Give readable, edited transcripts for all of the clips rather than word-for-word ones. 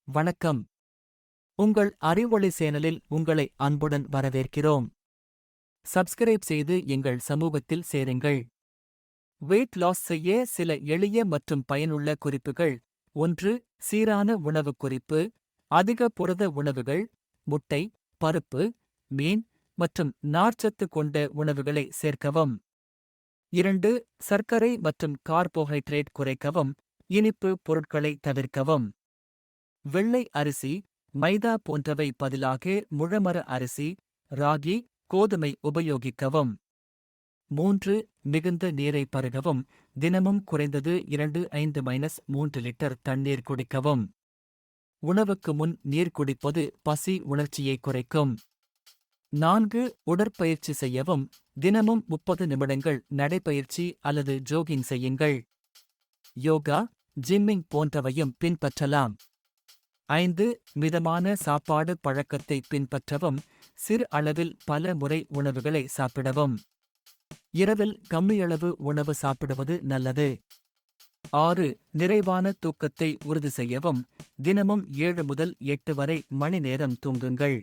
வணக்கம். உங்கள் அறிவொளி சேனலில் உங்களை அன்புடன் வரவேற்கிறோம். சப்ஸ்கிரைப் செய்து எங்கள் சமூகத்தில் சேருங்கள். வெயிட் லாஸ் செய்ய சில எளிய மற்றும் பயனுள்ள குறிப்புகள். 1. சீரான உணவு குறிப்பு. அதிக புரத உணவுகள், முட்டை, பருப்பு, மீன் மற்றும் நார்ச்சத்து கொண்ட உணவுகளை சேர்க்கவும். 2. சர்க்கரை மற்றும் கார்போஹைட்ரேட் குறைக்கவும். இனிப்பு பொருட்களை தவிர்க்கவும். வெள்ளை அரிசி, மைதா போன்றவை பதிலாக முழமர அரிசி, ராகி, கோதுமை உபயோகிக்கவும். 3. மிகுந்த நீரை பருகவும். தினமும் குறைந்தது 2-5-3 லிட்டர் தண்ணீர் குடிக்கவும். உணவுக்கு முன் நீர் குடிப்பது பசி உணர்ச்சியை குறைக்கும். 4. உடற்பயிற்சி செய்யவும். தினமும் 30 நிமிடங்கள் நடைப்பயிற்சி அல்லது ஜோகிங் செய்யுங்கள். யோகா, ஜிம்மிங் போன்றவையும் பின்பற்றலாம். 5. மிதமான சாப்பாடு பழக்கத்தை பின்பற்றவும். சிறு அளவில் பல முறை உணவுகளை சாப்பிடவும். இரவில் கம்மியளவு உணவு சாப்பிடுவது நல்லது. 6. நிறைவான தூக்கத்தை உறுதி செய்யவும். தினமும் 7 முதல் 8 வரை மணி நேரம் தூங்குங்கள்.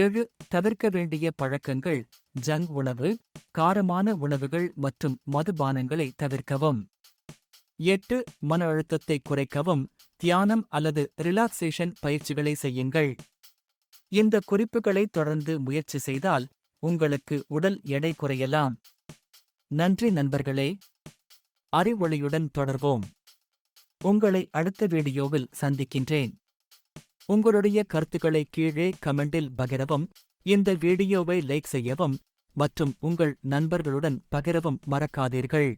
7. தவிர்க்க வேண்டிய பழக்கங்கள். ஜங்க் உணவு, காரமான உணவுகள் மற்றும் மதுபானங்களை தவிர்க்கவும். 8. மன அழுத்தத்தை குறைக்கவும். தியானம் அல்லது ரிலாக்சேஷன் பயிற்சிகளை செய்யுங்கள். இந்த குறிப்புகளை தொடர்ந்து முயற்சி செய்தால் உங்களுக்கு உடல் எடை குறையலாம். நன்றி நண்பர்களே. அறிவொளியுடன் தொடர்வோம். உங்களை அடுத்த வீடியோவில் சந்திக்கின்றேன். உங்களுடைய கருத்துக்களை கீழே கமெண்டில் பகிரவும். இந்த வீடியோவை லைக் செய்யவும் மற்றும் உங்கள் நண்பர்களுடன் பகிரவும் மறக்காதீர்கள்.